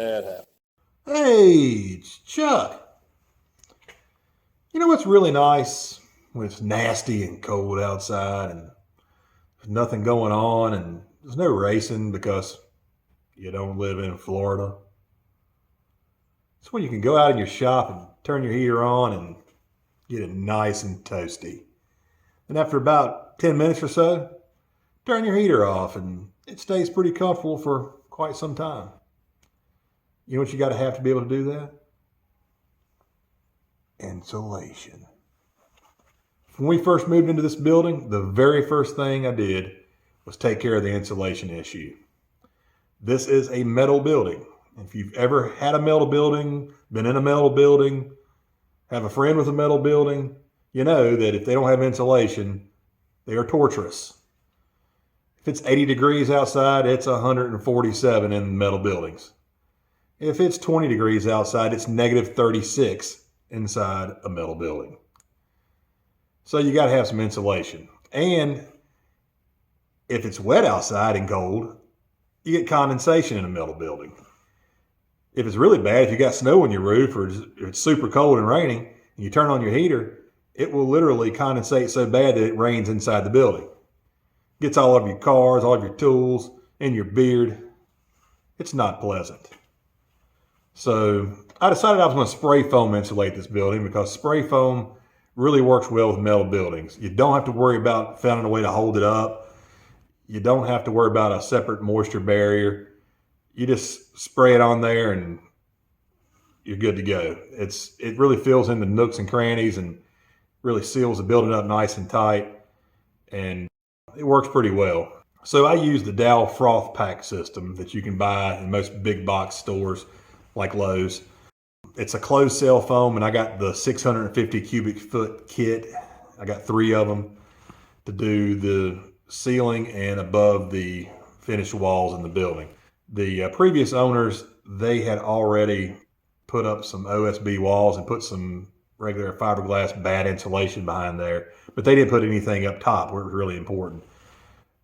That happened. Hey, it's Chuck. You know what's really nice when it's nasty and cold outside and there's nothing going on and there's no racing because you don't live in Florida? It's when you can go out in your shop and turn your heater on and get it nice and toasty. And after about 10 minutes or so, turn your heater off and it stays pretty comfortable for quite some time. You know what you got to have to be able to do that? Insulation. When we first moved into this building, the very first thing I did was take care of the insulation issue. This is a metal building. If you've ever had a metal building, been in a metal building, have a friend with a metal building, you know that if they don't have insulation, they are torturous. If it's 80 degrees outside, it's 147 in metal buildings. If it's 20 degrees outside, it's negative 36 inside a metal building. So you got to have some insulation. And if it's wet outside and cold, you get condensation in a metal building. If it's really bad, if you got snow on your roof or it's super cold and raining, and you turn on your heater, it will literally condensate so bad that it rains inside the building. Gets all over your cars, all of your tools, in your beard. It's not pleasant. So I decided I was going to spray foam insulate this building because spray foam really works well with metal buildings. You don't have to worry about finding a way to hold it up. You don't have to worry about a separate moisture barrier. You just spray it on there and you're good to go. It really fills in the nooks and crannies and really seals the building up nice and tight, and it works pretty well. So I use the Dow Froth Pak system that you can buy in most big box stores like Lowe's. It's a closed cell foam, and I got the 650 cubic foot kit. I got 3 of them to do the ceiling and above the finished walls in the building. The previous owners, they had already put up some OSB walls and put some regular fiberglass bad insulation behind there, but they didn't put anything up top where it was really important.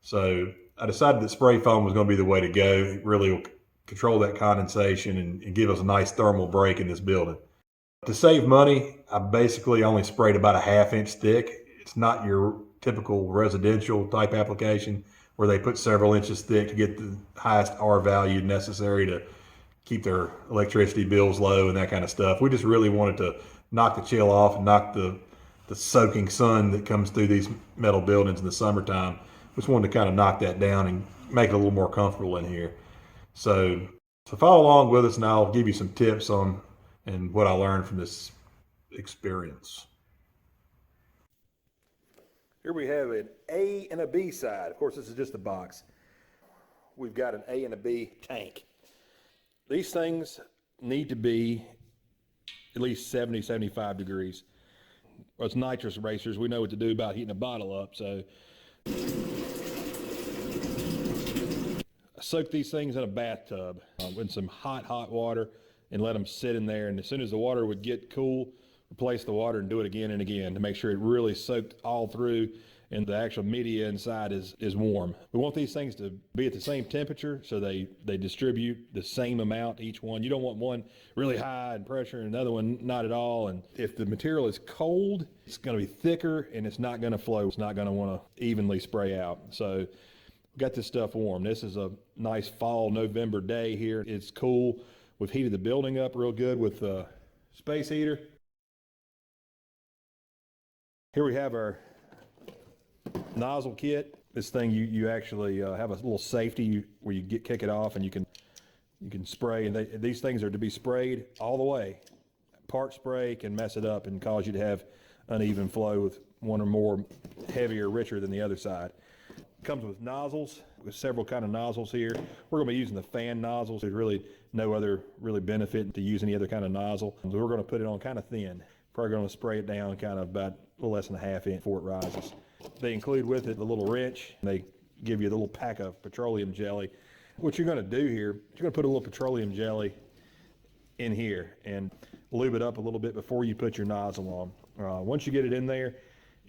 So I decided that spray foam was going to be the way to go. It really will control that condensation and give us a nice thermal break in this building. To save money, I basically only sprayed about a 1/2 inch thick. It's not your typical residential type application where they put several inches thick to get the highest R value necessary to keep their electricity bills low and that kind of stuff. We just really wanted to knock the chill off and knock the soaking sun that comes through these metal buildings in the summertime. Just wanted to kind of knock that down and make it a little more comfortable in here. So follow along with us and I'll give you some tips on and what I learned from this experience. Here we have an A and a B side. Of course, this is just a box. We've got an A and a B tank. These things need to be at least 70, 75 degrees. Well, it's nitrous racers. We know what to do about heating a bottle up. So I soak these things in a bathtub in some hot water and let them sit in there. And as soon as the water would get cool, replace the water and do it again and again to make sure it really soaked all through and the actual media inside is warm. We want these things to be at the same temperature so they distribute the same amount each one. You don't want one really high in pressure and another one not at all. And if the material is cold, it's going to be thicker and it's not going to flow. It's not going to want to evenly spray out. So we got this stuff warm. This is a nice fall November day here. It's cool. We've heated the building up real good with a space heater. Here we have our nozzle kit. This thing you actually have a little safety where you kick it off and you can spray. And these things are to be sprayed all the way. Part spray can mess it up and cause you to have uneven flow with one or more heavier, richer than the other side. It comes with nozzles, with several kind of nozzles here. We're going to be using the fan nozzles. There's really no other really benefit to use any other kind of nozzle. So we're going to put it on kind of thin. Probably going to spray it down kind of about a little less than a 1/2 inch before it rises. They include with it the little wrench. They give you the little pack of petroleum jelly. What you're going to do here, you're going to put a little petroleum jelly in here and lube it up a little bit before you put your nozzle on. Once you get it in there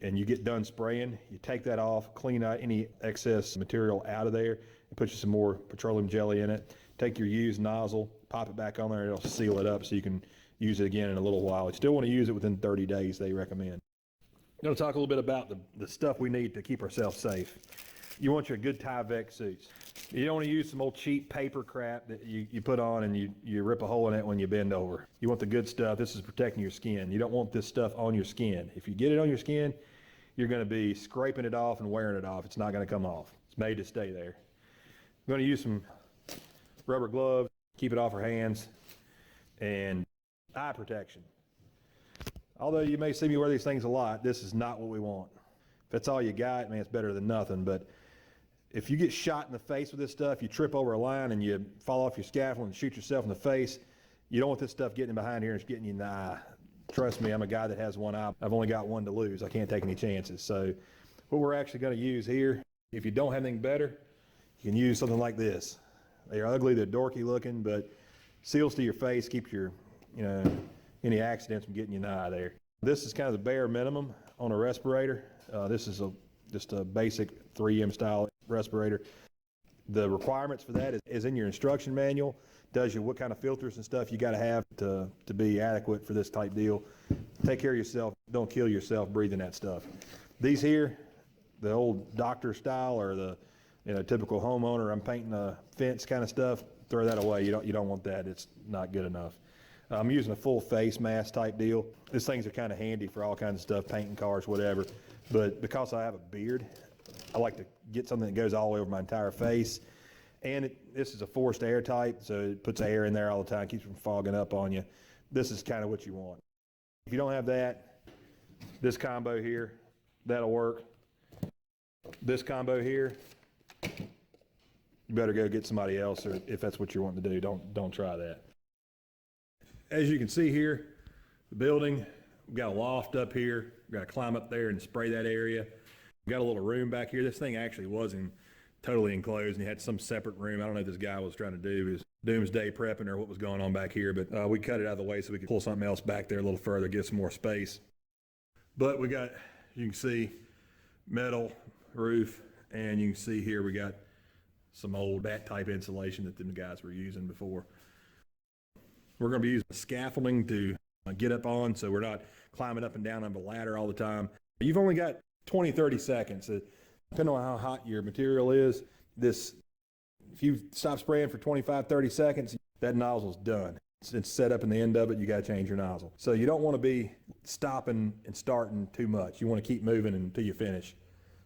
and you get done spraying, you take that off, clean out any excess material out of there, and put you some more petroleum jelly in it. take your used nozzle, pop it back on there, it'll seal it up so you can use it again in a little while. You still want to use it within 30 days, they recommend. I'm going to talk a little bit about the stuff we need to keep ourselves safe. You want your good Tyvek suits. You don't want to use some old cheap paper crap that you put on and you rip a hole in it when you bend over. You want the good stuff. This is protecting your skin. You don't want this stuff on your skin. If you get it on your skin, you're going to be scraping it off and wearing it off. It's not going to come off. It's made to stay there. I'm going to use some rubber gloves, keep it off our hands, and eye protection. Although you may see me wear these things a lot, this is not what we want. If that's all you got, man, it's better than nothing. But if you get shot in the face with this stuff, you trip over a line and you fall off your scaffold and shoot yourself in the face, you don't want this stuff getting behind here and it's getting you in the eye. Trust me, I'm a guy that has one eye. I've only got one to lose. I can't take any chances. So what we're actually going to use here, if you don't have anything better, you can use something like this. They're ugly, they're dorky looking, but seals to your face, keeps your, any accidents from getting you in the eye there. This is kind of the bare minimum on a respirator. This is just a basic 3M style respirator. The requirements for that is in your instruction manual. Tells you what kind of filters and stuff you got to have to be adequate for this type deal. Take care of yourself. Don't kill yourself breathing that stuff. These here, the old doctor style or the typical homeowner, I'm painting a fence kind of stuff, throw that away. You don't want that. It's not good enough. I'm using a full face mask type deal. These things are kind of handy for all kinds of stuff, painting cars, whatever. But because I have a beard, I like to get something that goes all the way over my entire face. And this is a forced air type, so it puts air in there all the time, keeps from fogging up on you. This is kind of what you want. If you don't have that, this combo here, that'll work. This combo here, you better go get somebody else, or if that's what you're wanting to do, don't try that. As you can see here, the building, we've got a loft up here. We've got to climb up there and spray that area. We've got a little room back here. This thing actually wasn't totally enclosed, and he had some separate room. I don't know what this guy was trying to do. He was doomsday prepping or what was going on back here, but we cut it out of the way so we could pull something else back there a little further, get some more space. But we got, you can see, metal roof, and you can see here we got some old bat type insulation that them guys were using before. We're going to be using scaffolding to get up on, so we're not climbing up and down on the ladder all the time. You've only got 20, 30 seconds. Depending on how hot your material is, if you stop spraying for 25, 30 seconds, that nozzle's done. It's set up in the end of it, you got to change your nozzle. So you don't want to be stopping and starting too much. You want to keep moving until you finish.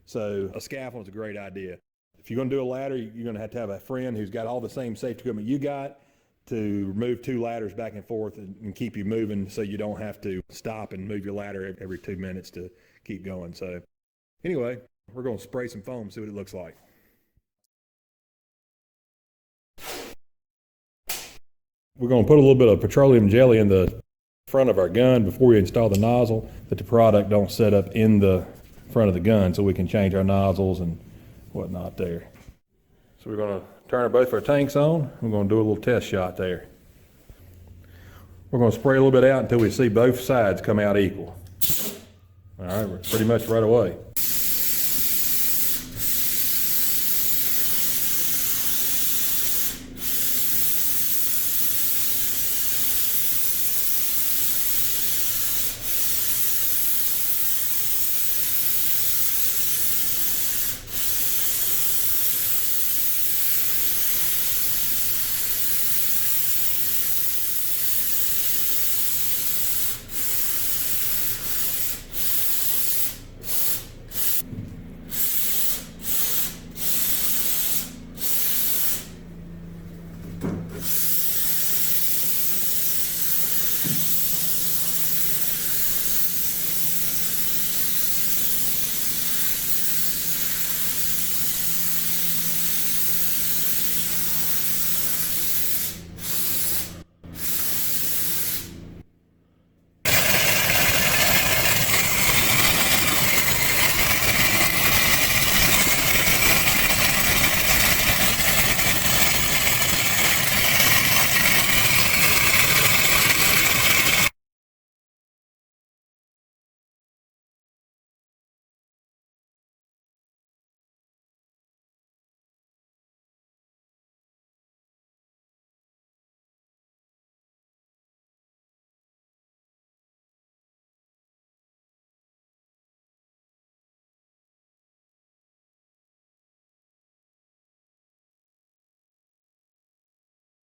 So a scaffold is a great idea. If you're going to do a ladder, you're going to have a friend who's got all the same safety equipment you got to move two ladders back and forth and keep you moving, so you don't have to stop and move your ladder every 2 minutes to keep going. So anyway, we're going to spray some foam, see what it looks like. We're going to put a little bit of petroleum jelly in the front of our gun before we install the nozzle, that the product don't set up in the front of the gun, so we can change our nozzles and whatnot there. So we're going to turn both of our tanks on. We're going to do a little test shot there. We're going to spray a little bit out until we see both sides come out equal. All right, we're pretty much right away.